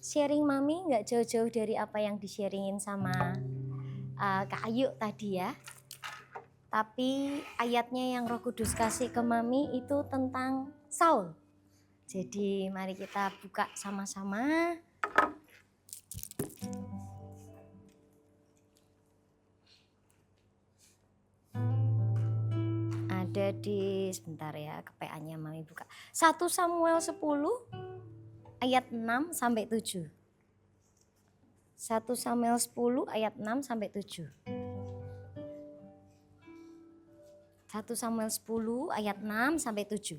sharing Mami nggak jauh-jauh dari apa yang di-sharingin sama Kak Ayu tadi ya. Tapi ayatnya yang Roh Kudus kasih ke Mami itu tentang Saul. Jadi mari kita buka sama-sama. Ada di, sebentar ya, KPA-nya Mami buka. 1 Samuel 10 ayat 6 sampai 7. 1 Samuel 10 ayat 6 sampai 7. 1 Samuel 10 ayat 6 sampai 7.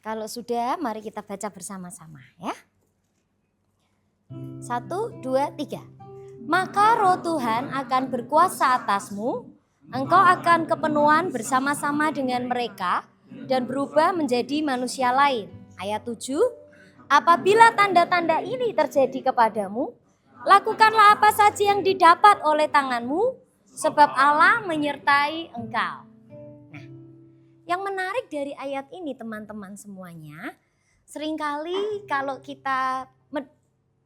Kalau sudah, mari kita baca bersama-sama ya. 1, 2, 3. Maka Roh Tuhan akan berkuasa atasmu, engkau akan kepenuhan bersama-sama dengan mereka dan berubah menjadi manusia lain. Ayat 7. Apabila tanda-tanda ini terjadi kepadamu, lakukanlah apa saja yang didapat oleh tanganmu, sebab Allah menyertai engkau. Nah, yang menarik dari ayat ini teman-teman semuanya, seringkali kalau kita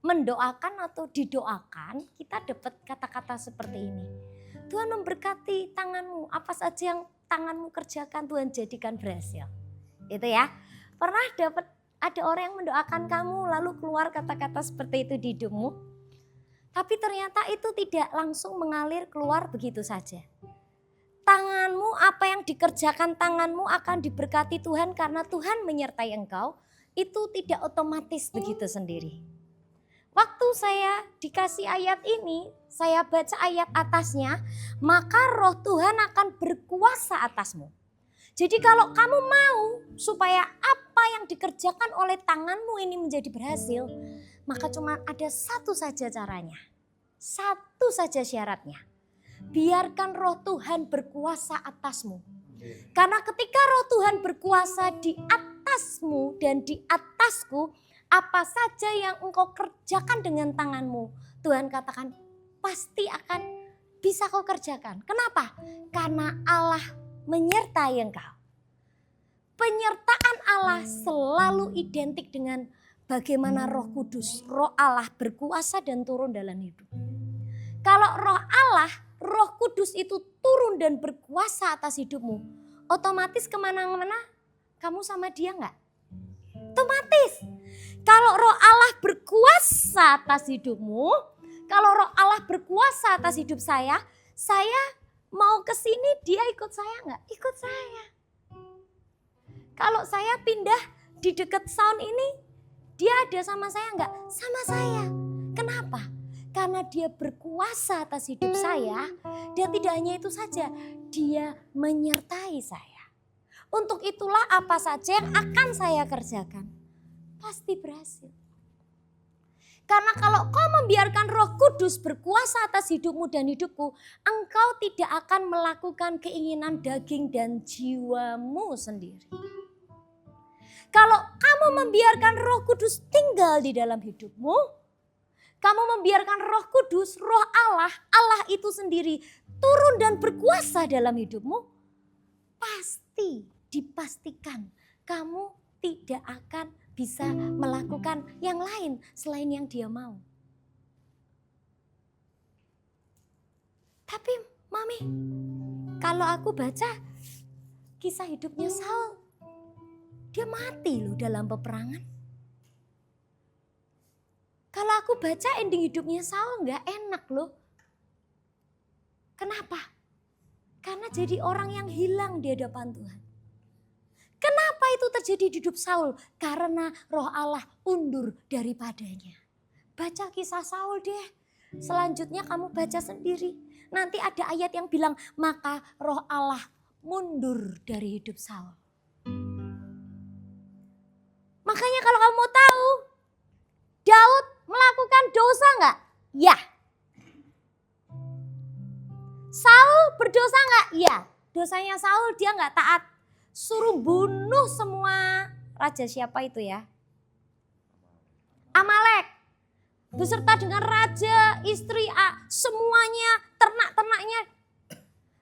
mendoakan atau didoakan, kita dapat kata-kata seperti ini. Tuhan memberkati tanganmu, apa saja yang tanganmu kerjakan Tuhan jadikan berhasil. Itu ya. Pernah dapat ada orang yang mendoakan kamu lalu keluar kata-kata seperti itu di hidupmu? Tapi ternyata itu tidak langsung mengalir keluar begitu saja. Tanganmu, apa yang dikerjakan tanganmu akan diberkati Tuhan karena Tuhan menyertai engkau. Itu tidak otomatis begitu sendiri. Waktu saya dikasih ayat ini, saya baca ayat atasnya, maka Roh Tuhan akan berkuasa atasmu. Jadi kalau kamu mau supaya apa yang dikerjakan oleh tanganmu ini menjadi berhasil, maka cuma ada satu saja caranya. Satu saja syaratnya. Biarkan Roh Tuhan berkuasa atasmu. Karena ketika Roh Tuhan berkuasa di atasmu dan di atasku, apa saja yang engkau kerjakan dengan tanganmu, Tuhan katakan pasti akan bisa kau kerjakan. Kenapa? Karena Allah menyertai engkau. Penyertaan Allah selalu identik dengan bagaimana Roh Kudus, Roh Allah berkuasa dan turun dalam hidup. Kalau Roh Allah, Roh Kudus itu turun dan berkuasa atas hidupmu, otomatis kemana-mana kamu sama dia enggak? Otomatis. Kalau Roh Allah berkuasa atas hidupmu, kalau Roh Allah berkuasa atas hidup saya mau ke sini dia ikut saya enggak? Ikut saya. Kalau saya pindah di dekat sound ini, dia ada sama saya enggak? Sama saya. Kenapa? Karena dia berkuasa atas hidup saya, dan tidak hanya itu saja, dia menyertai saya. Untuk itulah apa saja yang akan saya kerjakan, pasti berhasil. Karena kalau kau membiarkan Roh Kudus berkuasa atas hidupmu dan hidupku, engkau tidak akan melakukan keinginan daging dan jiwamu sendiri. Kalau kamu membiarkan Roh Kudus tinggal di dalam hidupmu, kamu membiarkan Roh Kudus, Roh Allah, Allah itu sendiri turun dan berkuasa dalam hidupmu, pasti dipastikan kamu tidak akan bisa melakukan yang lain selain yang dia mau. Tapi Mami, kalau aku baca kisah hidupnya Saul, dia mati loh dalam peperangan. Kalau aku baca ending hidupnya Saul gak enak loh. Kenapa? Karena jadi orang yang hilang di hadapan Tuhan. Kenapa itu terjadi di hidup Saul? Karena Roh Allah undur daripadanya. Baca kisah Saul deh. Selanjutnya kamu baca sendiri. Nanti ada ayat yang bilang, maka Roh Allah mundur dari hidup Saul. Makanya kalau kamu mau tahu, Daud melakukan dosa enggak? Ya. Saul berdosa enggak? Ya. Dosanya Saul dia enggak taat. Suruh bunuh semua raja siapa itu ya? Amalek. Beserta dengan raja, istri, semuanya, ternak-ternaknya.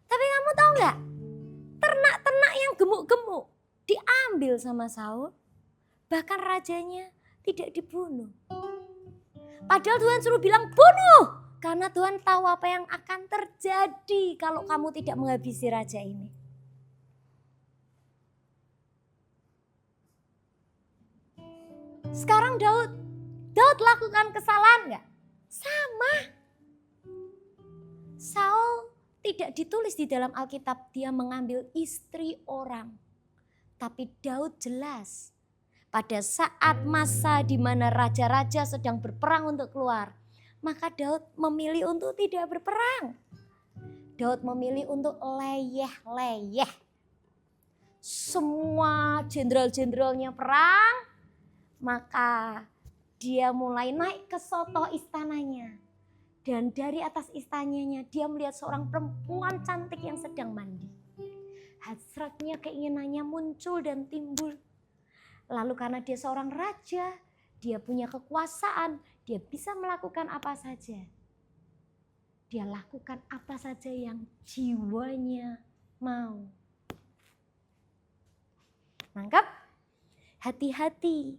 Tapi kamu tahu enggak? Ternak-ternak yang gemuk-gemuk diambil sama Saul. Bahkan rajanya tidak dibunuh. Padahal Tuhan suruh bilang bunuh. Karena Tuhan tahu apa yang akan terjadi kalau kamu tidak menghabisi raja ini. Sekarang Daud lakukan kesalahan enggak? Sama. Saul tidak ditulis di dalam Alkitab dia mengambil istri orang. Tapi Daud jelas pada saat masa di mana raja-raja sedang berperang untuk keluar, maka Daud memilih untuk tidak berperang. Daud memilih untuk leyeh-leyeh. Semua jenderal-jenderalnya perang, maka dia mulai naik ke sotoh istananya. Dan dari atas istananya dia melihat seorang perempuan cantik yang sedang mandi. Hasratnya, keinginannya muncul dan timbul. Lalu karena dia seorang raja, dia punya kekuasaan, dia bisa melakukan apa saja. Dia lakukan apa saja yang jiwanya mau. Nangkap? Hati-hati.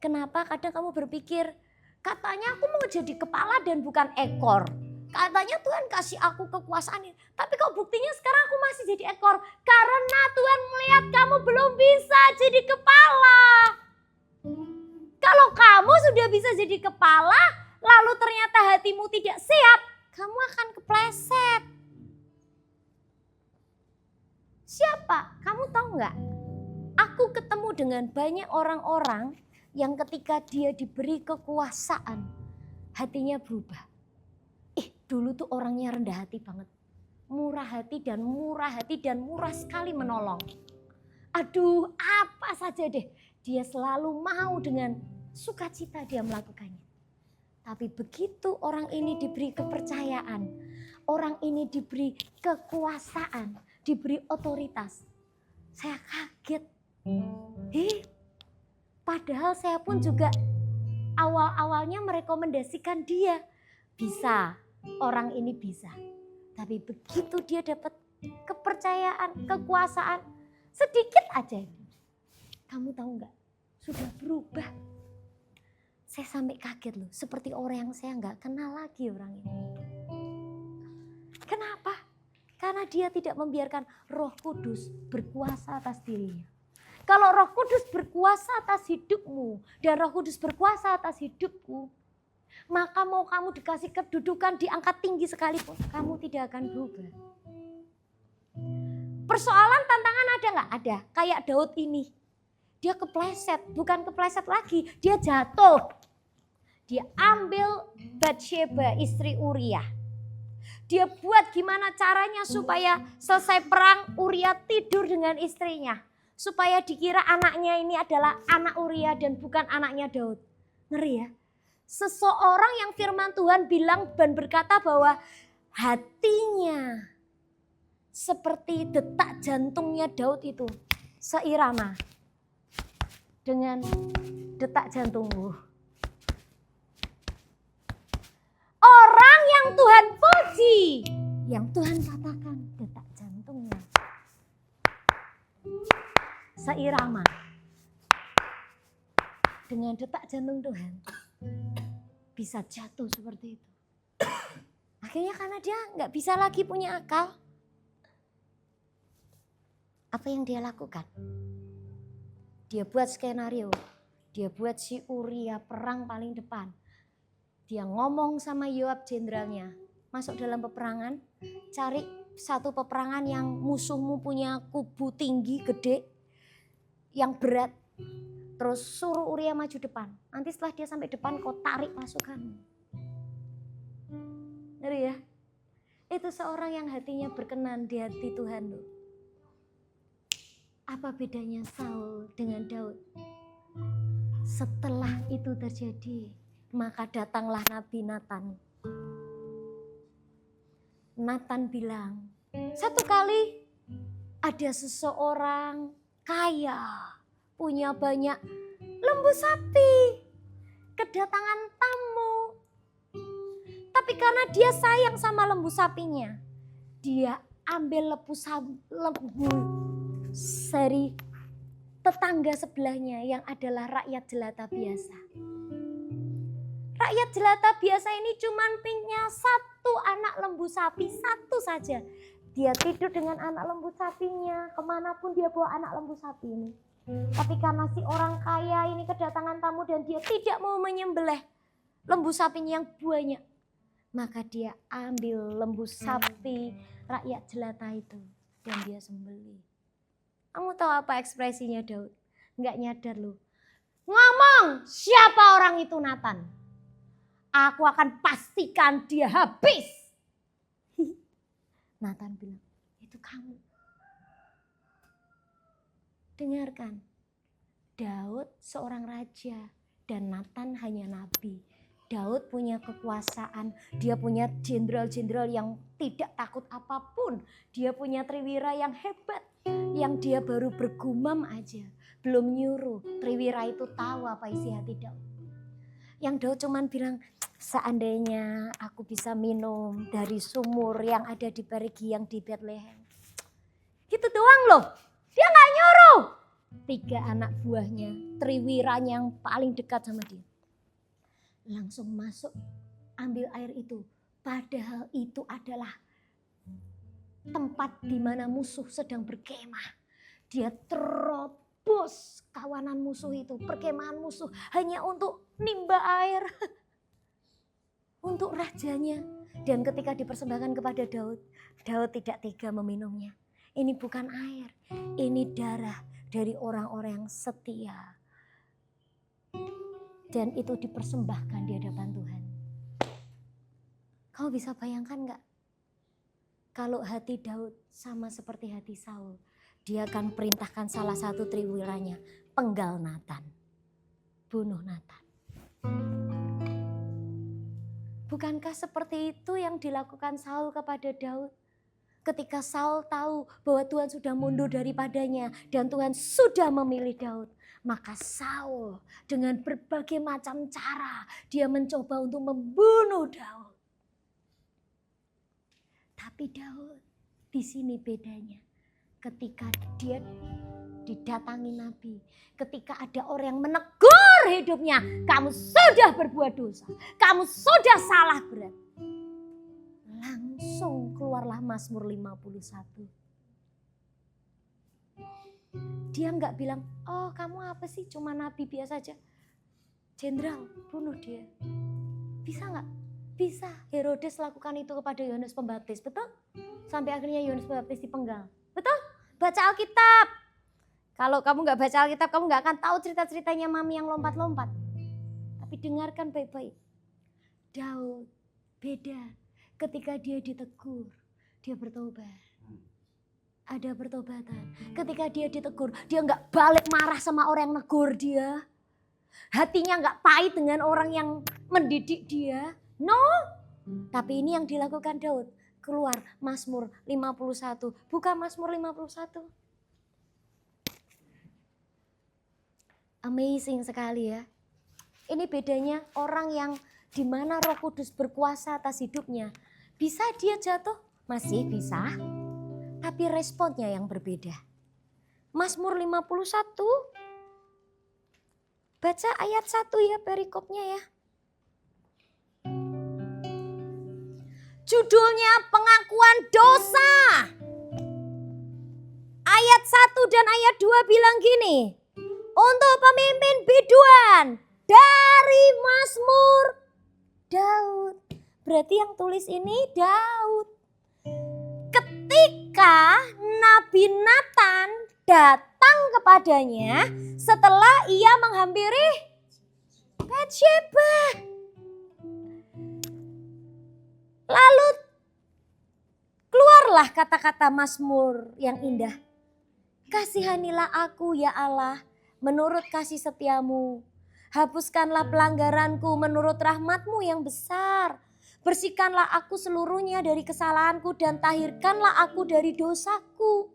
Kenapa kadang kamu berpikir, katanya aku mau jadi kepala dan bukan ekor. Katanya Tuhan kasih aku kekuasaan ini. Tapi kok buktinya sekarang aku masih jadi ekor. Karena Tuhan melihat kamu belum bisa jadi kepala. Kalau kamu sudah bisa jadi kepala, lalu ternyata hatimu tidak siap, kamu akan kepleset. Siapa? Kamu tahu nggak? Aku ketemu dengan banyak orang-orang yang ketika dia diberi kekuasaan, hatinya berubah. Dulu tuh orangnya rendah hati banget. Murah hati dan murah sekali menolong. Aduh, apa saja deh. Dia selalu mau dengan sukacita dia melakukannya. Tapi begitu orang ini diberi kepercayaan, orang ini diberi kekuasaan, diberi otoritas, saya kaget. Padahal saya pun juga awal-awalnya merekomendasikan dia. Bisa, orang ini bisa. Tapi begitu dia dapat kepercayaan, kekuasaan, sedikit aja itu. Kamu tahu nggak? Sudah berubah. Saya sampai kaget loh, seperti orang yang saya nggak kenal lagi orang ini. Kenapa? Karena dia tidak membiarkan Roh Kudus berkuasa atas dirinya. Kalau Roh Kudus berkuasa atas hidupmu dan Roh Kudus berkuasa atas hidupku, maka mau kamu dikasih kedudukan di angka tinggi sekalipun, kamu tidak akan berubah. Persoalan tantangan ada nggak? Ada. Kayak Daud ini. Dia kepleset, bukan kepleset lagi, dia jatuh. Dia ambil Batsheba, istri Uria. Dia buat gimana caranya supaya selesai perang Uria tidur dengan istrinya. Supaya dikira anaknya ini adalah anak Uria dan bukan anaknya Daud. Ngeri ya? Seseorang yang firman Tuhan bilang dan berkata bahwa hatinya seperti detak jantungnya Daud itu seirama dengan detak jantungmu. Orang yang Tuhan puji, yang Tuhan katakan detak jantungnya seirama dengan detak jantung Tuhan, bisa jatuh seperti itu. Akhirnya karena dia nggak bisa lagi punya akal. Apa yang dia lakukan? Dia buat skenario. Dia buat si Uria perang paling depan. Dia ngomong sama Yoab jenderalnya. Masuk dalam peperangan. Cari satu peperangan yang musuhmu punya kubu tinggi, gede. Yang berat. Terus suruh Uria maju depan. Nanti setelah dia sampai depan kau tarik pasukanmu. Ngeri ya? Itu seorang yang hatinya berkenan di hati Tuhan loh. Apa bedanya Saul dengan Daud? Setelah itu terjadi, maka datanglah Nabi Nathan. Nathan bilang, satu kali ada seseorang kaya, punya banyak lembu sapi, kedatangan tamu. Tapi karena dia sayang sama lembu sapinya, dia ambil lembu seri tetangga sebelahnya yang adalah rakyat jelata biasa. Rakyat jelata biasa ini cuman punya satu anak lembu sapi, satu saja. Dia tidur dengan anak lembu sapinya, kemanapun dia bawa anak lembu sapi ini. Tapi karena si orang kaya ini kedatangan tamu dan dia tidak mau menyembelih lembu sapinya yang banyak, maka dia ambil lembu sapi rakyat jelata itu dan dia sembelih. Kamu tahu apa ekspresinya Daud? Enggak nyadar loh. Ngomong, siapa orang itu Nathan? Aku akan pastikan dia habis. Nathan bilang, itu kamu. Dengarkan, Daud seorang raja dan Nathan hanya nabi. Daud punya kekuasaan, dia punya jenderal-jenderal yang tidak takut apapun. Dia punya triwira yang hebat, yang dia baru bergumam aja. Belum nyuruh, triwira itu tahu apa isi hati Daud. Yang Daud cuman bilang, seandainya aku bisa minum dari sumur yang ada di Perigi yang di Bethlehem. Gitu doang loh, dia gak nyuruh. 3 anak buahnya, triwiranya yang paling dekat sama dia. Langsung masuk, ambil air itu. Padahal itu adalah tempat di mana musuh sedang berkemah. Dia terobos kawanan musuh itu, perkemahan musuh hanya untuk nimba air untuk rajanya. Dan ketika dipersembahkan kepada Daud, Daud tidak tega meminumnya. Ini bukan air, ini darah dari orang-orang yang setia. Dan itu dipersembahkan di hadapan Tuhan. Kamu bisa bayangkan gak? Kalau hati Daud sama seperti hati Saul, dia akan perintahkan salah satu triwiranya, penggal Nathan, bunuh Nathan. Bukankah seperti itu yang dilakukan Saul kepada Daud? Ketika Saul tahu bahwa Tuhan sudah mundur daripadanya dan Tuhan sudah memilih Daud, maka Saul dengan berbagai macam cara dia mencoba untuk membunuh Daud. Tapi Daud di sini bedanya. Ketika dia didatangi nabi, ketika ada orang yang menegur hidupnya, kamu sudah berbuat dosa, kamu sudah salah berat. Langsung keluarlah Mazmur 51. Dia nggak bilang, oh kamu apa sih cuma nabi biasa aja. Jenderal, bunuh dia. Bisa nggak? Bisa. Herodes lakukan itu kepada Yohanes Pembaptis, betul? Sampai akhirnya Yohanes Pembaptis dipenggal, betul? Baca Alkitab. Kalau kamu nggak baca Alkitab, kamu nggak akan tahu cerita-ceritanya mami yang lompat-lompat. Tapi dengarkan baik-baik. Daud beda. Ketika dia ditegur, dia bertobat. Ada pertobatan. Ketika dia ditegur, dia nggak balik marah sama orang yang negur dia. Hatinya nggak pahit dengan orang yang mendidik dia. No. Tapi ini yang dilakukan Daud. Keluar Mazmur 51. Buka Mazmur 51. Amazing sekali ya. Ini bedanya orang yang di mana Roh Kudus berkuasa atas hidupnya. Bisa dia jatuh? Masih bisa. Tapi responnya yang berbeda. Mazmur 51. Baca ayat 1 ya perikopnya ya. Judulnya pengakuan dosa. Ayat 1 dan ayat 2 bilang gini. Untuk pemimpin biduan dari Mazmur Daud. Berarti yang tulis ini Daud. Ketika Nabi Nathan datang kepadanya setelah ia menghampiri Batsheba. Lalu keluarlah kata-kata Mazmur yang indah. Kasihanilah aku ya Allah menurut kasih setiamu. Hapuskanlah pelanggaranku menurut rahmatmu yang besar. Bersihkanlah aku seluruhnya dari kesalahanku dan tahirkanlah aku dari dosaku.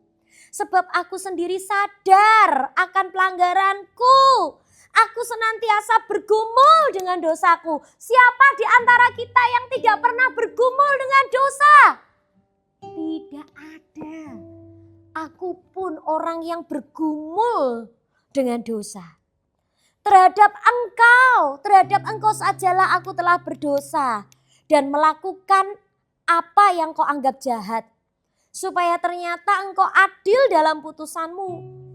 Sebab aku sendiri sadar akan pelanggaranku. Aku senantiasa bergumul dengan dosaku. Siapa di antara kita yang tidak pernah bergumul dengan dosa? Tidak ada. Aku pun orang yang bergumul dengan dosa. Terhadap engkau sajalah aku telah berdosa dan melakukan apa yang kau anggap jahat. Supaya ternyata engkau adil dalam putusanmu,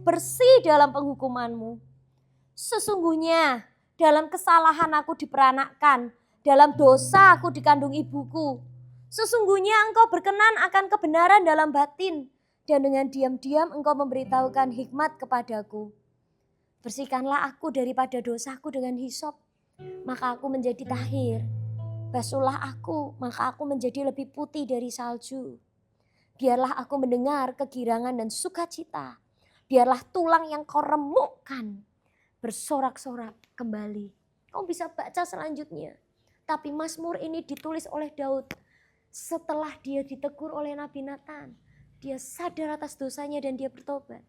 bersih dalam penghukumanmu. Sesungguhnya dalam kesalahan aku diperanakkan, dalam dosa aku dikandung ibuku. Sesungguhnya engkau berkenan akan kebenaran dalam batin, dan dengan diam-diam engkau memberitahukan hikmat kepadaku. Bersihkanlah aku daripada dosaku dengan hisop, maka aku menjadi tahir. Basuhlah aku, maka aku menjadi lebih putih dari salju. Biarlah aku mendengar kegirangan dan sukacita. Biarlah tulang yang kau remukkan bersorak-sorak kembali. Kau bisa baca selanjutnya. Tapi Mazmur ini ditulis oleh Daud setelah dia ditegur oleh Nabi Nathan. Dia sadar atas dosanya dan dia bertobat.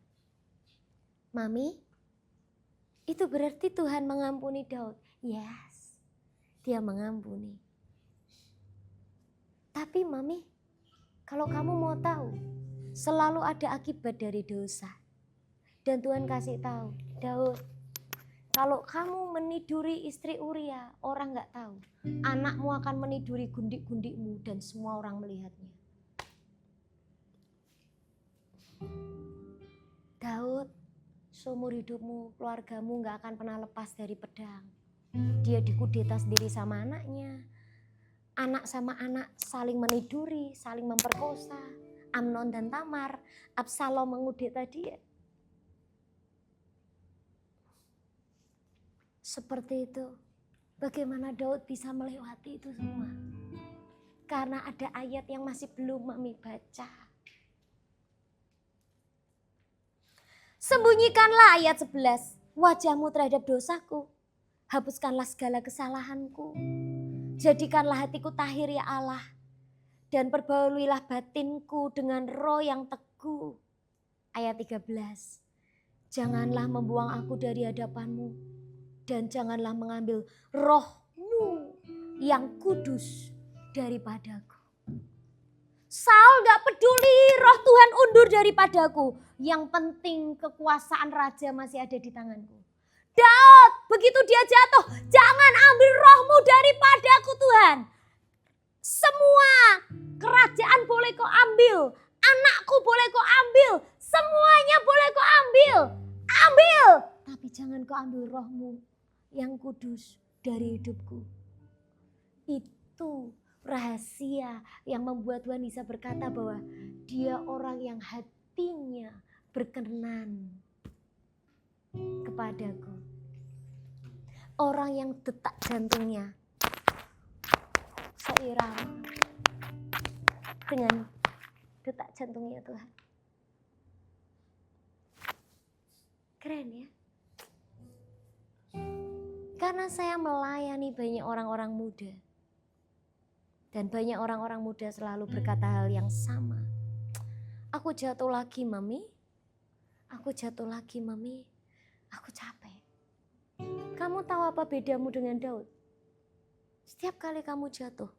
Mami, itu berarti Tuhan mengampuni Daud. Yes, dia mengampuni. Tapi Mami, kalau kamu mau tahu, selalu ada akibat dari dosa. Dan Tuhan kasih tahu, Daud, kalau kamu meniduri istri Uria, orang gak tahu. Anakmu akan meniduri gundik-gundikmu dan semua orang melihatnya. Daud, seumur hidupmu, keluargamu gak akan pernah lepas dari pedang. Dia dikudeta sendiri sama anaknya. Anak sama anak saling meniduri, saling memperkosa. Amnon dan Tamar, Absalom mengudeta dia. Seperti itu, bagaimana Daud bisa melewati itu semua? Karena ada ayat yang masih belum Mami baca. Sembunyikanlah ayat 11, wajahmu terhadap dosaku, hapuskanlah segala kesalahanku. Jadikanlah hatiku tahir ya Allah, dan perbaulilah batinku dengan roh yang teguh. Ayat 13, janganlah membuang aku dari hadapanmu, dan janganlah mengambil rohmu yang kudus daripadaku. Saul gak peduli roh Tuhan undur daripadaku. Yang penting kekuasaan raja masih ada di tanganku. Daud, begitu dia jatuh, jangan ambil rohmu daripadaku Tuhan. Semua kerajaan boleh kau ambil, anakku boleh kau ambil, semuanya boleh kau ambil. Ambil, tapi jangan kau ambil rohmu yang kudus dari hidupku. Itu rahasia yang membuat Tuhan bisa berkata bahwa dia orang yang hatinya berkenan kepadaku. Orang yang detak jantungnya seirama dengan detak jantungnya Tuhan. Keren ya? Karena saya melayani banyak orang-orang muda. Dan banyak orang-orang muda selalu berkata hal yang sama. Aku jatuh lagi Mami. Aku jatuh lagi Mami. Aku capek. Kamu tahu apa bedamu dengan Daud? Setiap kali kamu jatuh,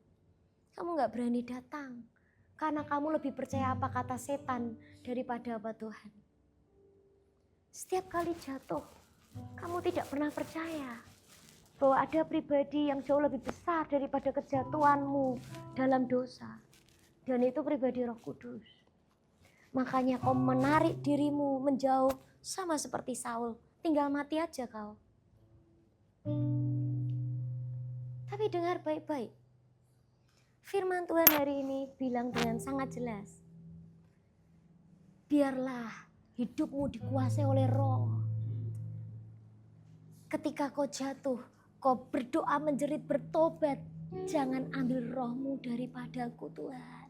kamu gak berani datang. Karena kamu lebih percaya apa kata setan daripada apa Tuhan. Setiap kali jatuh, kamu tidak pernah percaya bahwa ada pribadi yang jauh lebih besar daripada kejatuhanmu dalam dosa. Dan itu pribadi Roh Kudus. Makanya kau menarik dirimu menjauh sama seperti Saul. Tinggal mati aja kau. Tapi dengar baik-baik. Firman Tuhan hari ini bilang dengan sangat jelas. Biarlah hidupmu dikuasai oleh Roh. Ketika kau jatuh, kau berdoa menjerit bertobat. Jangan ambil rohmu daripadaku Tuhan.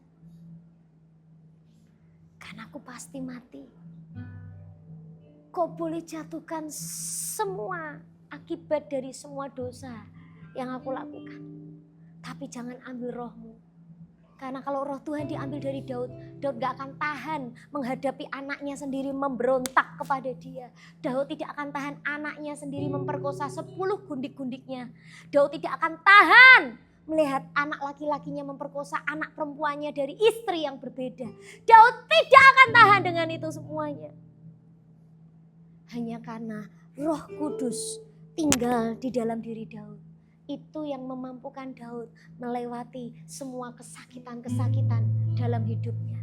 Karena aku pasti mati. Kau boleh jatuhkan semua akibat dari semua dosa yang aku lakukan. Tapi jangan ambil rohmu. Karena kalau roh Tuhan diambil dari Daud, Daud gak akan tahan menghadapi anaknya sendiri memberontak kepada dia. Daud tidak akan tahan anaknya sendiri memperkosa 10 gundik-gundiknya. Daud tidak akan tahan melihat anak laki-lakinya memperkosa anak perempuannya dari istri yang berbeda. Daud tidak akan tahan dengan itu semuanya. hanya karena Roh Kudus tinggal di dalam diri Daud. Itu yang memampukan Daud melewati semua kesakitan-kesakitan dalam hidupnya.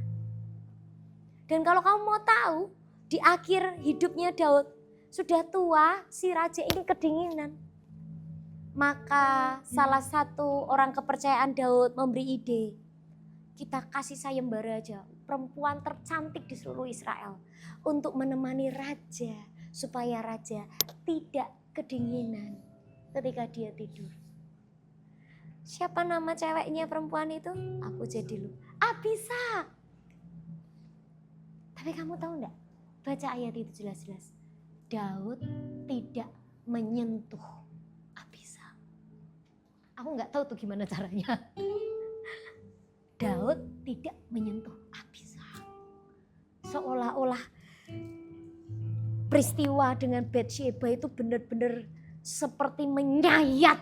Dan kalau kamu mau tahu, di akhir hidupnya Daud, sudah tua, si raja ini kedinginan. Maka salah satu orang kepercayaan Daud memberi ide, kita kasih sayembara aja, perempuan tercantik di seluruh Israel, untuk menemani raja, supaya raja tidak kedinginan ketika dia tidur. Siapa nama ceweknya perempuan itu? Aku jadi lu. Abisa. Tapi kamu tahu enggak? Baca ayat itu jelas-jelas. Daud tidak menyentuh Abisa. Aku enggak tahu tuh gimana caranya. Daud tidak menyentuh Abisa. Seolah-olah peristiwa dengan Batsheba itu benar-benar seperti menyayat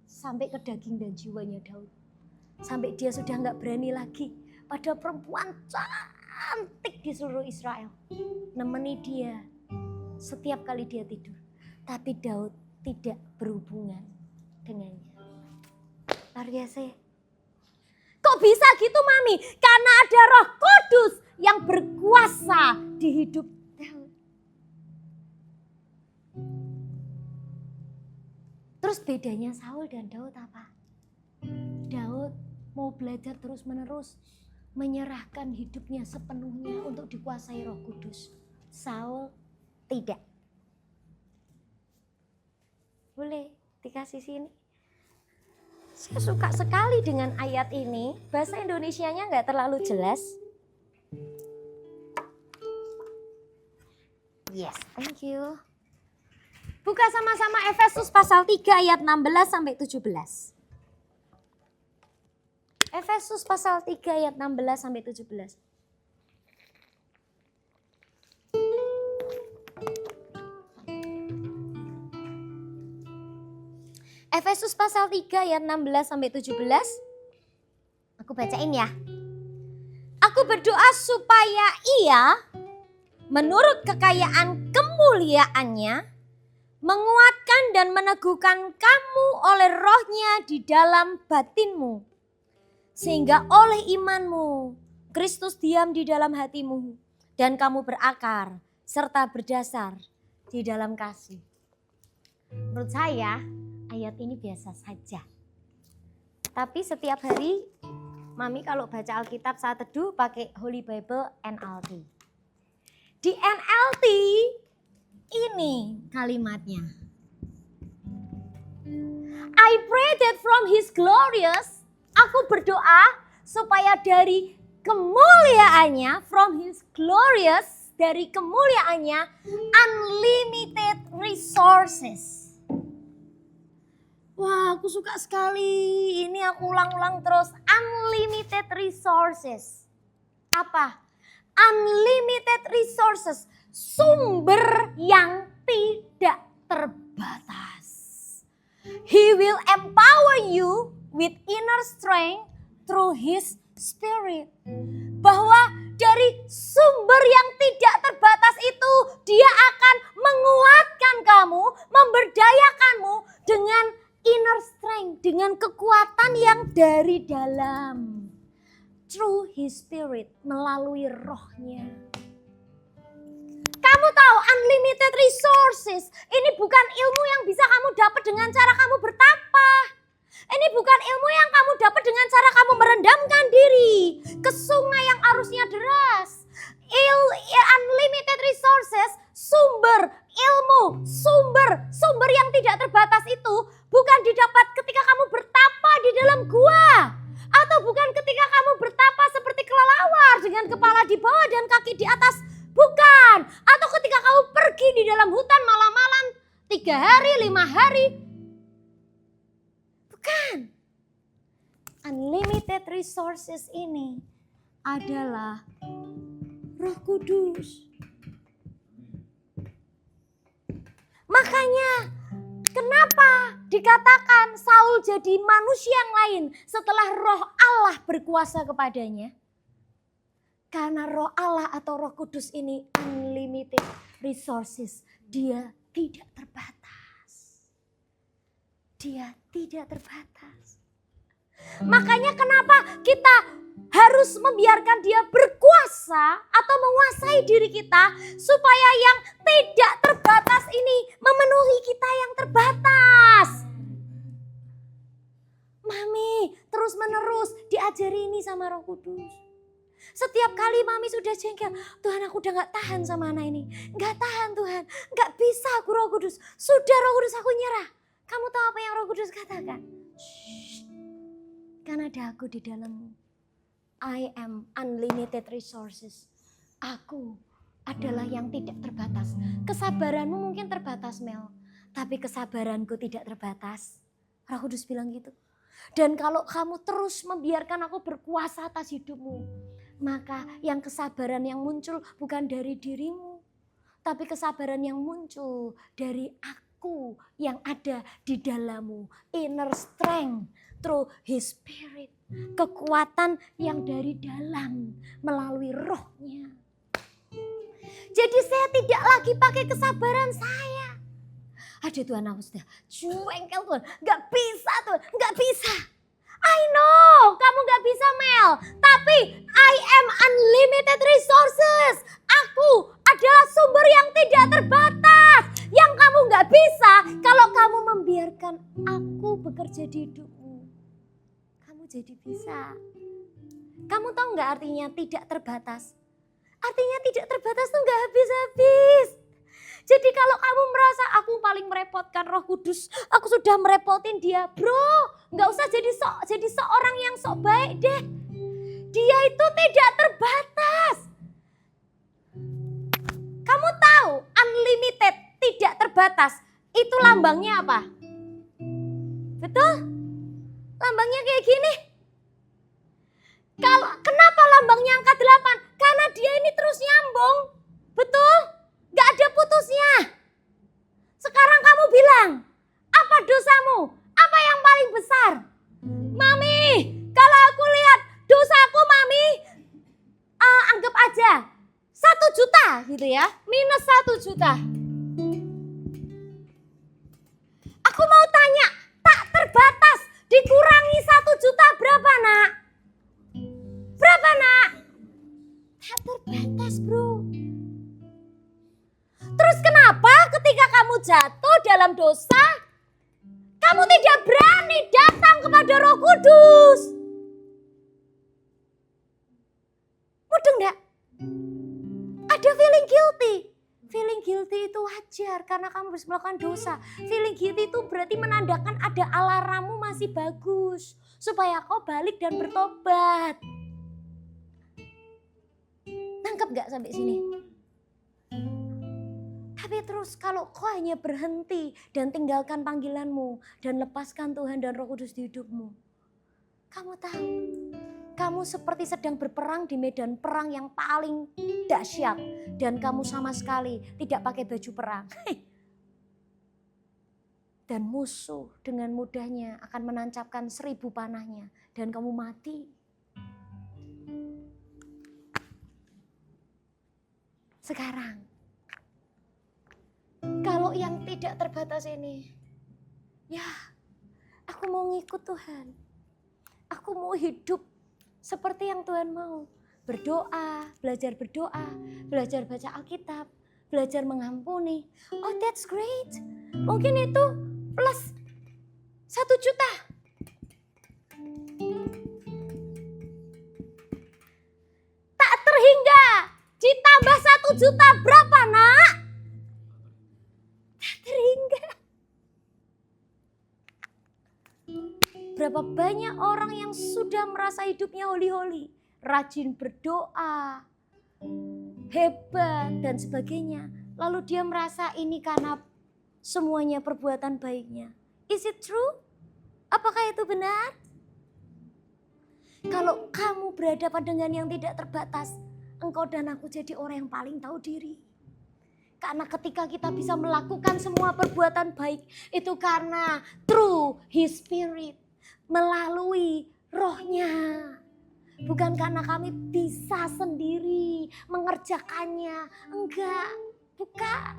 sampai ke daging dan jiwanya Daud. Sampai dia sudah gak berani lagi pada perempuan cantik di seluruh Israel nemeni dia setiap kali dia tidur. Tapi Daud tidak berhubungan dengannya. Luar biasa ya. Kok bisa gitu Mami? Karena ada Roh Kudus yang berkuasa di hidup Daud. Terus bedanya Saul dan Daud apa? Daud mau belajar terus-menerus menyerahkan hidupnya sepenuhnya untuk dikuasai Roh Kudus. Saul tidak. Boleh dikasih sini. Saya suka sekali dengan ayat ini. Bahasa Indonesianya nggak terlalu jelas. Yes, thank you. Buka sama-sama Efesus pasal 3 ayat 16 sampai 17. Efesus pasal 3 ayat 16 sampai 17. Efesus pasal 3 ayat 16 sampai 17. Aku bacain ya. Aku berdoa supaya Ia menurut kekayaan kemuliaannya menguatkan dan meneguhkan kamu oleh Roh-Nya di dalam batinmu. Sehingga oleh imanmu Kristus diam di dalam hatimu dan kamu berakar serta berdasar di dalam kasih. Menurut saya ayat ini biasa saja. Tapi setiap hari Mami kalau baca Alkitab saat teduh pakai Holy Bible NLT. Di NLT ini kalimatnya. I pray that from His glorious, aku berdoa supaya dari kemuliaannya, from His glorious, dari kemuliaannya, unlimited resources. Wah, aku suka sekali. Ini aku ulang-ulang terus. Unlimited resources. Apa? Unlimited resources. Sumber yang tidak terbatas. He will empower you with inner strength through His Spirit. Bahwa dari sumber yang tidak terbatas itu, Dia akan menguatkan kamu, memberdayakanmu dengan inner strength, dengan kekuatan yang dari dalam. Through His Spirit, melalui Roh-Nya. Kamu tahu unlimited resources, ini bukan ilmu yang bisa kamu dapat dengan cara kamu bertapa. Ini bukan ilmu yang kamu dapat dengan cara kamu merendamkan diri ke sungai yang arusnya deras. Unlimited resources, sumber ilmu, sumber yang tidak terbatas itu bukan didapat ketika kamu bertapa di dalam gua. Atau bukan ketika kamu bertapa seperti kelelawar dengan kepala di bawah dan kaki di atas. Bukan. Atau ketika kamu pergi di dalam hutan malam-malam 3 hari, 5 hari. Bukan. Unlimited resources ini adalah Roh Kudus. Makanya kenapa dikatakan Saul jadi manusia yang lain setelah Roh Allah berkuasa kepadanya? Karena Roh Allah atau Roh Kudus ini unlimited. resources. Dia tidak terbatas. Dia tidak terbatas. Makanya kenapa kita harus membiarkan dia berkuasa atau menguasai diri kita supaya yang tidak terbatas ini memenuhi kita yang terbatas. Mami terus menerus diajari ini sama Roh Kudus. Setiap kali Mami sudah jengkel, Tuhan aku udah gak tahan sama anak ini. Gak tahan Tuhan, gak bisa aku Roh Kudus. Sudah Roh Kudus aku nyerah. Kamu tahu apa yang Roh Kudus katakan? Shh. Kan ada aku di dalammu. I am unlimited resources. Aku adalah yang tidak terbatas. Kesabaranmu mungkin terbatas Mel. Tapi kesabaranku tidak terbatas. Roh Kudus bilang gitu. Dan kalau kamu terus membiarkan aku berkuasa atas hidupmu. Maka yang kesabaran yang muncul bukan dari dirimu. Tapi kesabaran yang muncul dari aku yang ada di dalammu. Inner strength through His Spirit. Kekuatan yang dari dalam melalui rohnya. Jadi saya tidak lagi pakai kesabaran saya. Aduh Tuhan aku sudah jengkel Tuhan. Gak bisa Tuhan, gak bisa. I know kamu gak bisa Mel. Tapi I am unlimited resources. Aku adalah sumber yang tidak terbatas. Yang kamu gak bisa kalau kamu membiarkan aku bekerja di hidupmu. Kamu jadi bisa. Kamu tahu gak artinya tidak terbatas? Artinya tidak terbatas tuh gak habis-habis. Jadi kalau kamu merasa aku paling merepotkan Roh Kudus, aku sudah merepotin dia, bro, nggak usah jadi seorang yang sok baik deh. Dia itu tidak terbatas. Kamu tahu unlimited, tidak terbatas, itu lambangnya apa? Betul? Lambangnya kayak gini. Kenapa lambangnya angka 8? Karena dia ini terus nyambung, betul? Gak ada putusnya. Sekarang kamu bilang, apa dosamu? Apa yang paling besar? Mami, kalau aku lihat dosaku Mami, anggap aja 1 juta gitu ya, minus 1 juta. Aku mau tanya, tak terbatas dikurangi 1 juta berapa nak? Berapa nak? Tak terbatas bro. Terus kenapa ketika kamu jatuh dalam dosa, kamu tidak berani datang kepada Roh Kudus? Mudah enggak? Ada feeling guilty. Feeling guilty itu wajar karena kamu harus melakukan dosa. Feeling guilty itu berarti menandakan ada alarmmu masih bagus. Supaya kau balik dan bertobat. Nangkep gak sampai sini? Tapi terus kalau kau hanya berhenti dan tinggalkan panggilanmu dan lepaskan Tuhan dan Roh Kudus di hidupmu. Kamu tahu, kamu seperti sedang berperang di medan perang yang paling dahsyat dan kamu sama sekali tidak pakai baju perang. Dan musuh dengan mudahnya akan menancapkan 1000 panahnya dan kamu mati. Sekarang kalau yang tidak terbatas ini, ya aku mau ngikut Tuhan. Aku mau hidup seperti yang Tuhan mau. Berdoa, belajar baca Alkitab, belajar mengampuni. Oh that's great. Mungkin itu plus 1 juta. Tak terhingga ditambah 1 juta berapa nak? Terhingga. Berapa banyak orang yang sudah merasa hidupnya holy-holy, rajin berdoa, hebat dan sebagainya. Lalu dia merasa ini karena semuanya perbuatan baiknya. Is it true? Apakah itu benar? Kalau kamu berhadapan dengan yang tidak terbatas, engkau dan aku jadi orang yang paling tahu diri. Karena ketika kita bisa melakukan semua perbuatan baik, itu karena through His Spirit, melalui rohnya. Bukan karena kami bisa sendiri mengerjakannya, enggak. Bukan.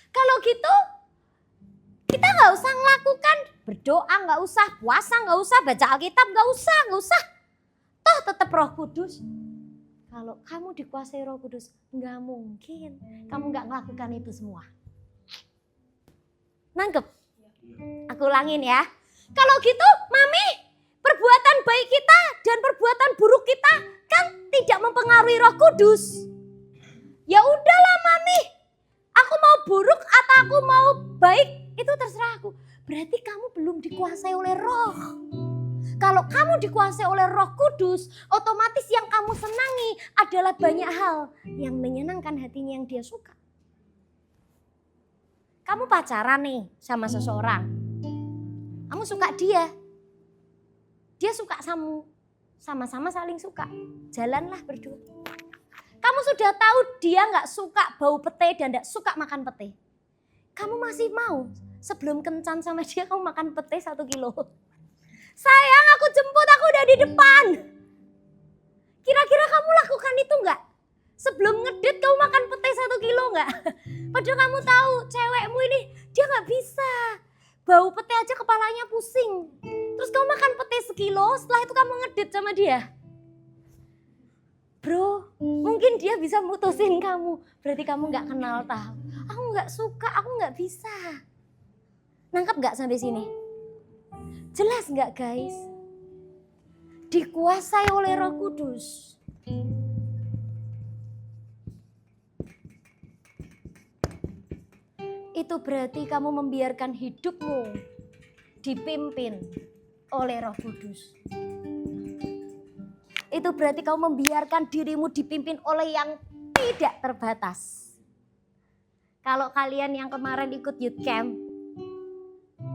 Kalau gitu kita nggak usah melakukan berdoa, nggak usah puasa, nggak usah baca Alkitab, nggak usah. Toh tetap Roh Kudus. Kalau kamu dikuasai Roh Kudus, nggak mungkin kamu nggak melakukan itu semua. Nangkep? Aku ulangin ya. Kalau gitu, Mami, perbuatan baik kita dan perbuatan buruk kita kan tidak mempengaruhi Roh Kudus. Ya udahlah, Mami. Aku mau buruk atau aku mau baik, itu terserah aku. Berarti kamu belum dikuasai oleh Roh. Kalau kamu dikuasai oleh Roh Kudus, otomatis yang kamu senangi adalah banyak hal yang menyenangkan hatinya yang dia suka. Kamu pacaran nih sama seseorang. Kamu suka dia. Dia suka kamu. Sama-sama saling suka. Jalanlah berdua. Kamu sudah tahu dia gak suka bau pete dan gak suka makan pete. Kamu masih mau sebelum kencan sama dia kamu makan pete 1 kilo. Sayang, aku jemput, aku udah di depan. Kira-kira kamu lakukan itu enggak? Sebelum ngedit kamu makan pete 1 kilo enggak? Padahal kamu tahu cewekmu ini dia gak bisa. Bau pete aja kepalanya pusing. Terus kamu makan pete 1 kilo, setelah itu kamu ngedit sama dia. Bro, mungkin dia bisa mutusin kamu. Berarti kamu gak kenal tahu. Aku gak suka, aku gak bisa. Nangkep gak sampai sini? Jelas nggak guys? Dikuasai oleh Roh Kudus. Itu berarti kamu membiarkan hidupmu dipimpin oleh Roh Kudus. Itu berarti kamu membiarkan dirimu dipimpin oleh yang tidak terbatas. Kalau kalian yang kemarin ikut youth camp,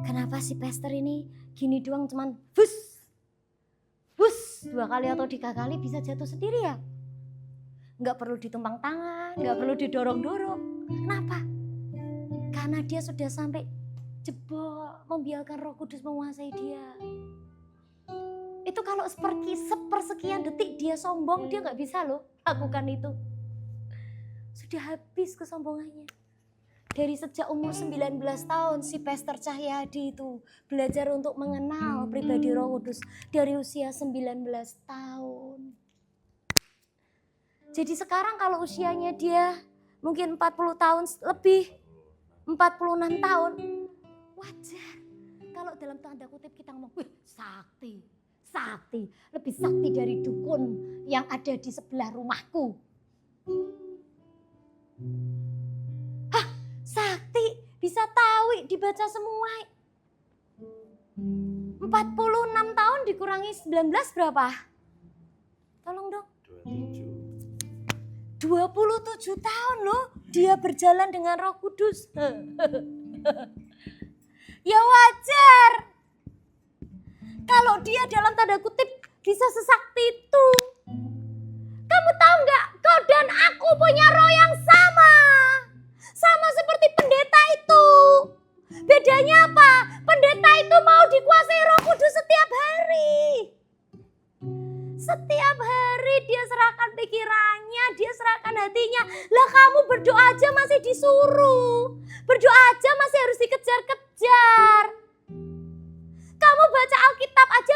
kenapa si pastor ini gini doang cuman bus 2 kali atau 3 kali bisa jatuh sendiri ya? Nggak perlu ditumpang tangan, nggak perlu didorong-dorong. Kenapa? Karena dia sudah sampai jebol, membiarkan Roh Kudus menguasai dia. Itu kalau sepersekian detik dia sombong, dia nggak bisa loh lakukan itu. Sudah habis kesombongannya. Dari sejak umur 19 tahun si Pastor Cahyadi itu belajar untuk mengenal pribadi Roh Kudus dari usia 19 tahun. Jadi sekarang kalau usianya dia mungkin 40 tahun lebih, 46 tahun, wajar. Kalau dalam tanda kutip kita ngomong, wih sakti, lebih sakti dari dukun yang ada di sebelah rumahku. Sakti bisa tahu dibaca semua. 46 tahun dikurangi 19 berapa? Tolong dong. 27 tahun loh dia berjalan dengan Roh Kudus. Ya wajar. Kalau dia dalam tanda kutip bisa sesakti itu. Kamu tahu nggak? Kau dan aku punya roh yang sama. Sama seperti pendeta itu. Bedanya apa? Pendeta itu mau dikuasai Roh Kudus setiap hari. Setiap hari dia serahkan pikirannya, dia serahkan hatinya. Lah kamu berdoa aja masih disuruh. Berdoa aja masih harus dikejar-kejar. Kamu baca Alkitab aja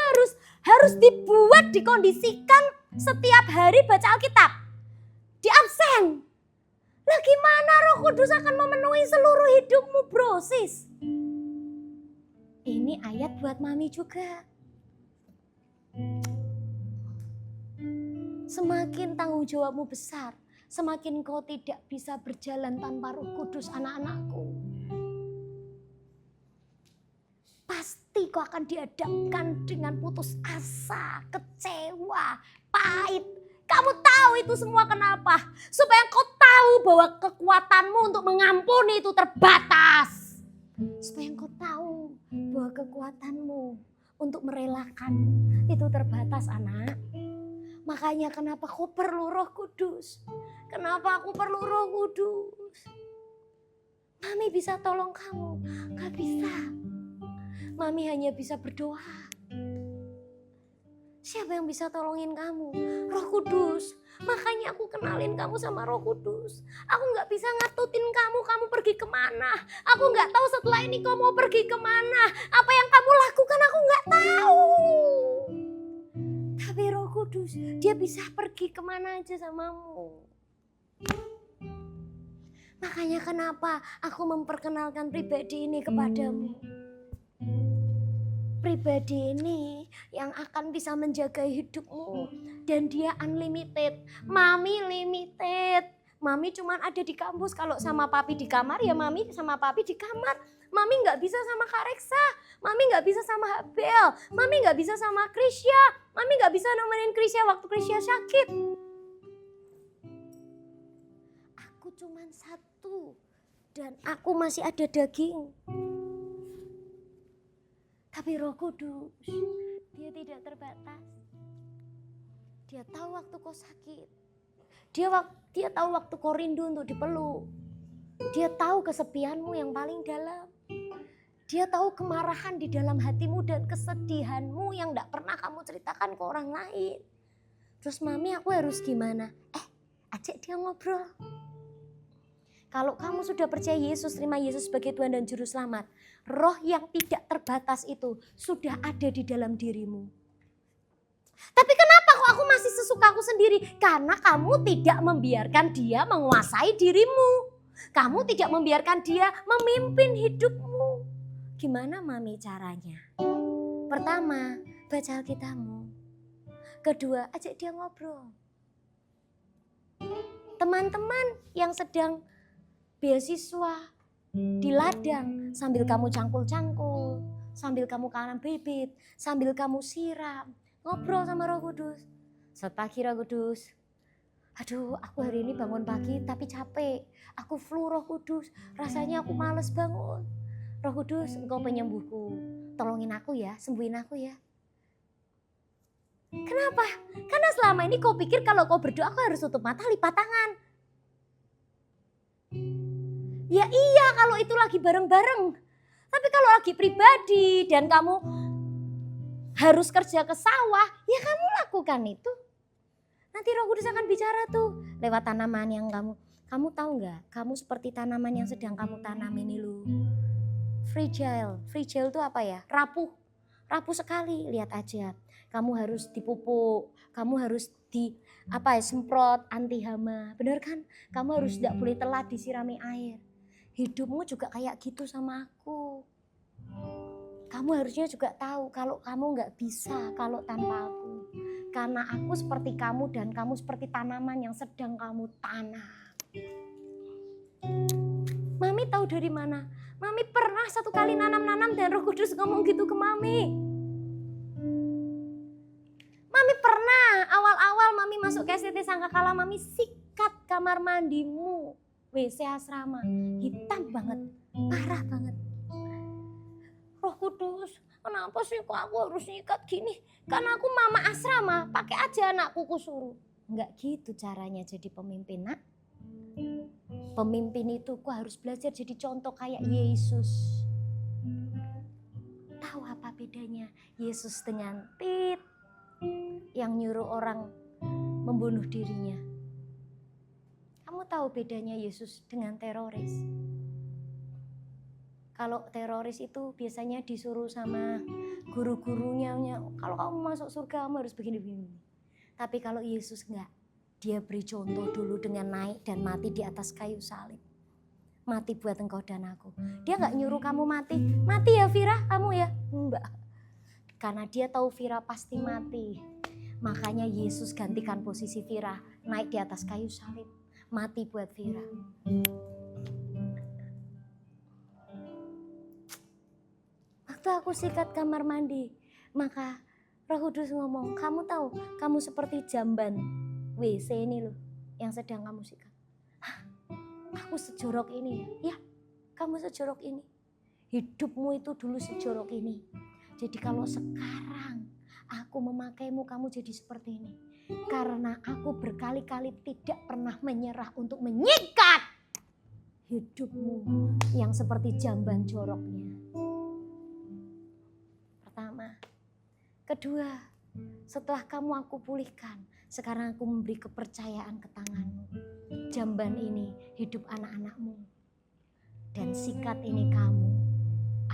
harus dibuat, dikondisikan setiap hari baca Alkitab. Di absen. Lah gimana Roh Kudus akan memenuhi seluruh hidupmu bro sis? Ini ayat buat mami juga. Semakin tanggung jawabmu besar, semakin kau tidak bisa berjalan tanpa Roh Kudus anak-anakku. Pasti kau akan dihadapkan dengan putus asa, kecewa, pahit. Kamu tahu itu semua kenapa? Supaya kau tahu bahwa kekuatanmu untuk mengampuni itu terbatas. Supaya kau tahu bahwa kekuatanmu untuk merelakan itu terbatas anak. Makanya kenapa kau perlu Roh Kudus? Kenapa aku perlu Roh Kudus? Mami bisa tolong kamu? Gak bisa. Mami hanya bisa berdoa. Siapa yang bisa tolongin kamu? Roh Kudus. Makanya aku kenalin kamu sama Roh Kudus. Aku gak bisa ngatutin kamu pergi kemana. Aku gak tahu setelah ini kamu mau pergi kemana. Apa yang kamu lakukan aku gak tahu. Tapi Roh Kudus, dia bisa pergi kemana aja samamu. Makanya kenapa aku memperkenalkan pribadi ini kepadamu. Pribadi ini yang akan bisa menjaga hidupmu. Dan dia unlimited. Mami limited. Mami cuman ada di kampus. Kalau sama papi di kamar ya mami sama papi di kamar. Mami gak bisa sama Kak Reksa. Mami gak bisa sama Habel. Mami gak bisa sama Krisya. Mami gak bisa nemenin Krisya waktu Krisya sakit. Aku cuman satu. Dan aku masih ada daging. Tapi Roh Kudus, dia tidak terbatas. Dia tahu waktu kau sakit. Dia tahu waktu kau rindu untuk dipeluk. Dia tahu kesepianmu yang paling dalam. Dia tahu kemarahan di dalam hatimu dan kesedihanmu yang tidak pernah kamu ceritakan ke orang lain. Terus mami aku harus gimana? Ajak dia ngobrol. Kalau kamu sudah percaya Yesus, terima Yesus sebagai Tuhan dan Juru Selamat, roh yang tidak terbatas itu sudah ada di dalam dirimu. Tapi kenapa kok aku masih sesukaku sendiri? Karena kamu tidak membiarkan dia menguasai dirimu. Kamu tidak membiarkan dia memimpin hidupmu. Gimana mami caranya? Pertama, baca Alkitabmu. Kedua, ajak dia ngobrol. Teman-teman yang sedang beasiswa di ladang sambil kamu cangkul-cangkul, sambil kamu tanam bibit, sambil kamu siram, ngobrol sama Roh Kudus. Selamat pagi Roh Kudus. Aduh, aku hari ini bangun pagi tapi capek. Aku flu Roh Kudus, rasanya aku males bangun. Roh Kudus, Engkau penyembuhku. Tolongin aku ya, sembuhin aku ya. Kenapa? Karena selama ini kau pikir kalau kau berdoa kau harus tutup mata, lipat tangan. Ya iya kalau itu lagi bareng-bareng. Tapi kalau lagi pribadi dan kamu harus kerja ke sawah, ya kamu lakukan itu. Nanti Roh Kudus akan bicara tuh lewat tanaman yang kamu tahu nggak? Kamu seperti tanaman yang sedang kamu tanam ini loh. Fragile itu apa ya? Rapuh sekali, lihat aja. Kamu harus dipupuk, kamu harus semprot anti hama, benar kan? Kamu harus tidak boleh telat disirami air. Hidupmu juga kayak gitu sama aku. Kamu harusnya juga tahu kalau kamu nggak bisa kalau tanpa aku. Karena aku seperti kamu dan kamu seperti tanaman yang sedang kamu tanam. Mami tahu dari mana? Mami pernah satu kali nanam-nanam dan Roh Kudus ngomong gitu ke Mami. Mami pernah awal-awal Mami masuk ke STT Sangkakala, Mami sikat kamar mandimu. WC asrama, hitam banget, parah banget. Roh Kudus, kenapa sih kok aku harus nyikat gini? Karena aku mama asrama, pakai aja anakku kusuruh. Enggak gitu caranya jadi pemimpin, nak. Pemimpin itu kok harus belajar jadi contoh kayak Yesus. Tahu apa bedanya Yesus dengan Tit yang nyuruh orang membunuh dirinya? Kamu tahu bedanya Yesus dengan teroris? Kalau teroris itu biasanya disuruh sama guru-gurunya, kalau kamu masuk surga kamu harus begini-begini. Tapi kalau Yesus enggak, dia beri contoh dulu dengan naik dan mati di atas kayu salib. Mati buat engkau dan aku. Dia enggak nyuruh kamu mati ya Vira kamu ya. Enggak. Karena dia tahu Vira pasti mati. Makanya Yesus gantikan posisi Vira, naik di atas kayu salib. Mati buat Vira. Waktu aku sikat kamar mandi, maka Roh Kudus ngomong, kamu tahu kamu seperti jamban WC ini loh yang sedang kamu sikat. Hah, aku sejorok ini ya? Kamu sejorok ini. Hidupmu itu dulu sejorok ini. Jadi kalau sekarang aku memakaimu, kamu jadi seperti ini. Karena aku berkali-kali tidak pernah menyerah untuk menyikat hidupmu yang seperti jamban joroknya. Pertama. Kedua, Setelah kamu aku pulihkan, sekarang aku memberi kepercayaan ke tanganmu. Jamban ini hidup anak-anakmu. Dan sikat ini kamu.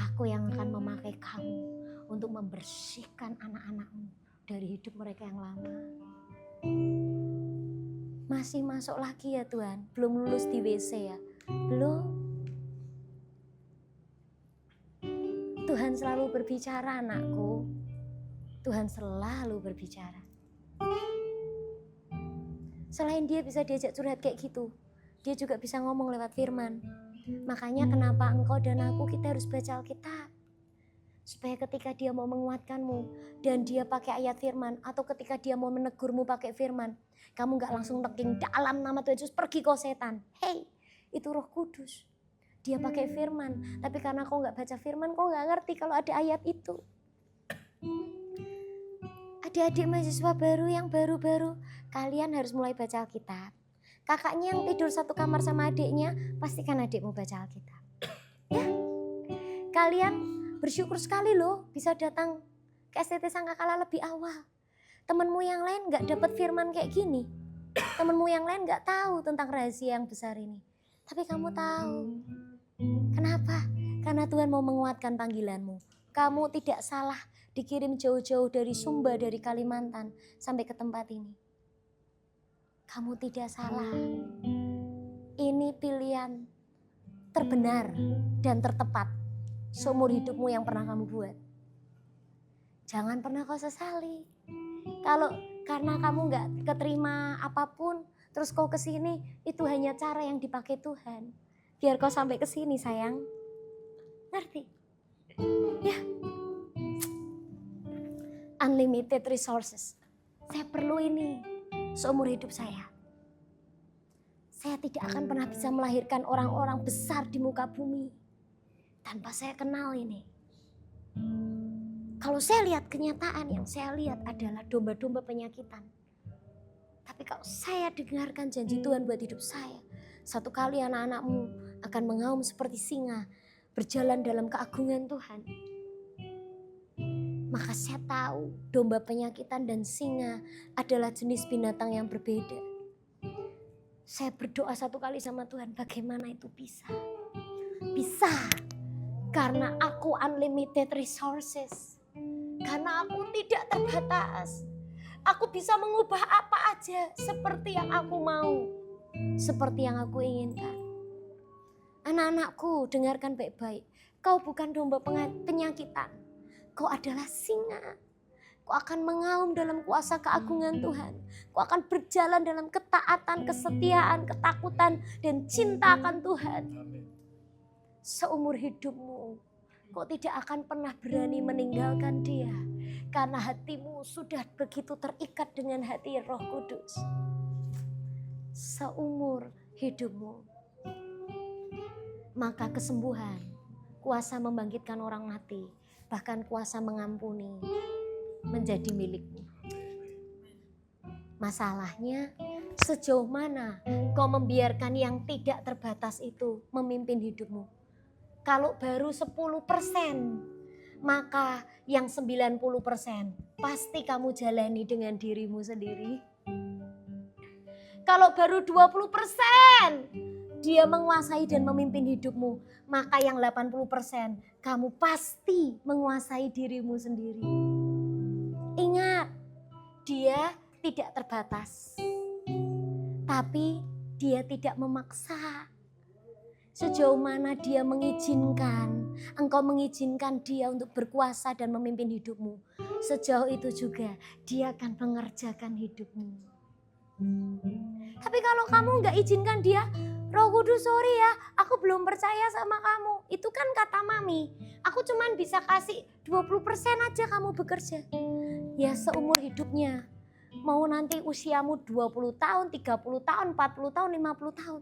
Aku yang akan memakai kamu untuk membersihkan anak-anakmu dari hidup mereka yang lama. Masih masuk lagi ya Tuhan, belum lulus di WC ya, belum. Tuhan selalu berbicara anakku, Tuhan selalu berbicara. Selain dia bisa diajak curhat kayak gitu, dia juga bisa ngomong lewat firman. Makanya kenapa engkau dan aku kita harus baca Alkitab. Supaya ketika dia mau menguatkanmu dan dia pakai ayat firman, atau ketika dia mau menegurmu pakai firman, kamu gak langsung neking dalam nama Tuhan Yesus, pergi kau setan. Hey, itu Roh Kudus. Dia pakai firman, tapi karena kau gak baca firman, kau gak ngerti kalau ada ayat itu. Adik-adik mahasiswa baru yang baru-baru, kalian harus mulai baca Alkitab. Kakaknya yang tidur satu kamar sama adiknya, pastikan adikmu baca Alkitab. Ya, kalian bersyukur sekali loh bisa datang ke STT Sangkakala lebih awal. Temenmu yang lain gak dapat firman kayak gini. Temenmu yang lain gak tahu tentang rahasia yang besar ini. Tapi kamu tahu. Kenapa? Karena Tuhan mau menguatkan panggilanmu. Kamu tidak salah dikirim jauh-jauh dari Sumba, dari Kalimantan sampai ke tempat ini. Kamu tidak salah. Ini pilihan terbenar dan tertepat seumur hidupmu yang pernah kamu buat. Jangan pernah kau sesali. Kalau karena kamu gak keterima apapun, terus kau kesini, itu hanya cara yang dipakai Tuhan. Biar kau sampai kesini sayang. Ngerti? Ya. Unlimited resources. Saya perlu ini seumur hidup saya. Saya tidak akan pernah bisa melahirkan orang-orang besar di muka bumi tanpa saya kenal ini. Kalau saya lihat kenyataan, yang saya lihat adalah domba-domba penyakitan. Tapi kalau saya dengarkan janji Tuhan buat hidup saya, satu kali anak-anakmu akan mengaum seperti singa, berjalan dalam keagungan Tuhan. Maka saya tahu domba penyakitan dan singa adalah jenis binatang yang berbeda. Saya berdoa satu kali sama Tuhan, bagaimana itu bisa? Bisa, karena aku unlimited resources. Karena aku tidak terbatas. Aku bisa mengubah apa aja seperti yang aku mau. Seperti yang aku inginkan. Anak-anakku, dengarkan baik-baik. Kau bukan domba penyakitan. Kau adalah singa. Kau akan mengaum dalam kuasa keagungan Tuhan. Kau akan berjalan dalam ketaatan, kesetiaan, ketakutan, dan cinta akan Tuhan. Seumur hidupmu, kau tidak akan pernah berani meninggalkan Dia. Karena hatimu sudah begitu terikat dengan hati Roh Kudus. Seumur hidupmu. Maka kesembuhan, kuasa membangkitkan orang mati, bahkan kuasa mengampuni menjadi milikmu. Masalahnya, sejauh mana kau membiarkan yang tidak terbatas itu memimpin hidupmu? Kalau baru 10%, maka yang 90% pasti kamu jalani dengan dirimu sendiri. Kalau baru 20% dia menguasai dan memimpin hidupmu, maka yang 80% kamu pasti menguasai dirimu sendiri. Ingat, dia tidak terbatas. Tapi dia tidak memaksa. Sejauh mana dia mengizinkan, engkau mengizinkan dia untuk berkuasa dan memimpin hidupmu. Sejauh itu juga dia akan mengerjakan hidupmu. Tapi kalau kamu gak izinkan dia, Roh Kudus sorry ya, aku belum percaya sama kamu. Itu kan kata mami, aku cuman bisa kasih 20% aja kamu bekerja. Ya seumur hidupnya, mau nanti usiamu 20 tahun, 30 tahun, 40 tahun, 50 tahun.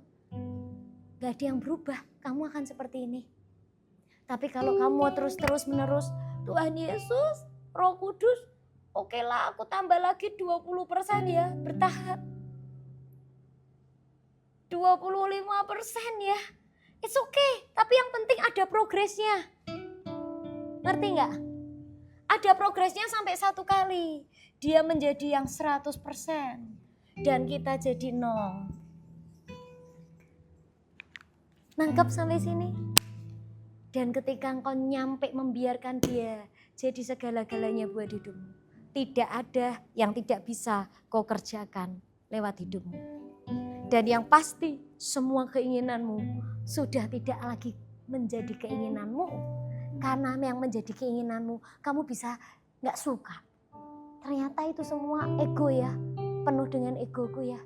Gak ada yang berubah, kamu akan seperti ini. Tapi kalau kamu terus menerus, Tuhan Yesus, Roh Kudus, oke lah aku tambah lagi 20% ya, bertahap. 25% ya, it's okay. Tapi yang penting ada progresnya. Ngerti gak? Ada progresnya sampai 1 kali. dia menjadi yang 100% dan kita jadi 0. Nangkep sampai sini? Dan ketika engkau nyampe membiarkan dia jadi segala-galanya buat hidupmu, tidak ada yang tidak bisa kau kerjakan lewat hidupmu. Dan yang pasti semua keinginanmu sudah tidak lagi menjadi keinginanmu. Karena yang menjadi keinginanmu kamu bisa gak suka. Ternyata itu semua ego ya, penuh dengan egoku ya.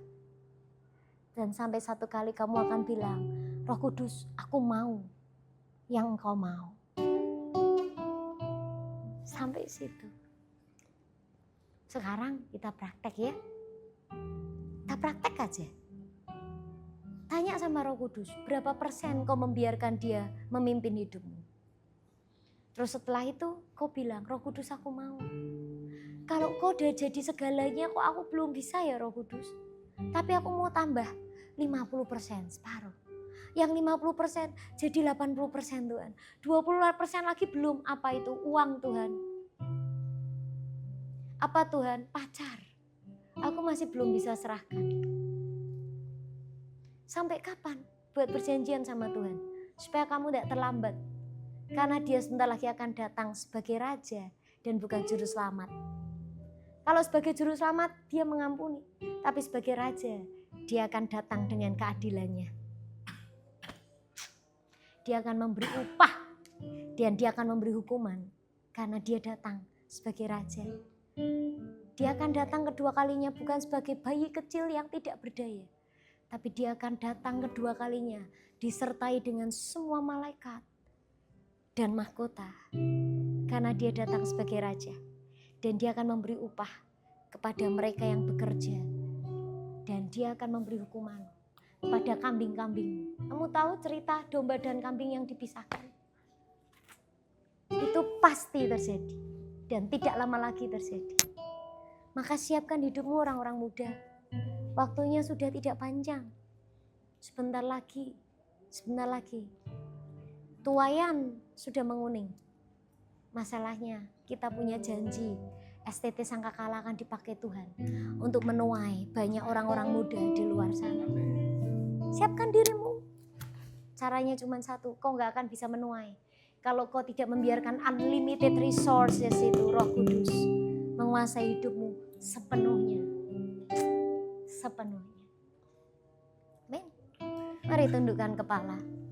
Dan sampai satu kali kamu akan bilang, Roh Kudus, aku mau yang engkau mau. Sampai situ. Sekarang kita praktek ya. Kita praktek aja. Tanya sama Roh Kudus, berapa persen kau membiarkan dia memimpin hidupmu? Terus setelah itu kau bilang, Roh Kudus aku mau. Kalau kau udah jadi segalanya kok aku belum bisa ya Roh Kudus. Tapi aku mau tambah 50%, separuh. Yang 50% jadi 80% Tuhan. 20% lagi belum, apa itu? Uang Tuhan. Apa Tuhan? Pacar. Aku masih belum bisa serahkan. Sampai kapan buat perjanjian sama Tuhan? Supaya kamu tidak terlambat. Karena dia sebentar lagi akan datang sebagai raja dan bukan juru selamat. Kalau sebagai juru selamat dia mengampuni. Tapi sebagai raja dia akan datang dengan keadilannya. Dia akan memberi upah dan dia akan memberi hukuman karena dia datang sebagai raja. Dia akan datang kedua kalinya bukan sebagai bayi kecil yang tidak berdaya. Tapi dia akan datang kedua kalinya disertai dengan semua malaikat dan mahkota. Karena dia datang sebagai raja. Dan dia akan memberi upah kepada mereka yang bekerja. Dan dia akan memberi hukuman kepada kambing-kambing. Kamu tahu cerita domba dan kambing yang dipisahkan? Itu pasti terjadi. Dan tidak lama lagi terjadi. Maka siapkan hidupmu orang-orang muda. Waktunya sudah tidak panjang. Sebentar lagi. Tuayan sudah menguning. Masalahnya kita punya janji. STT Sangkakala akan dipakai Tuhan. Untuk menuai banyak orang-orang muda di luar sana. Siapkan dirimu. Caranya cuma satu. Kau gak akan bisa menuai. Kalau kau tidak membiarkan unlimited resources itu. Roh Kudus menguasai hidupmu sepenuhnya. Amin. Mari tundukkan kepala.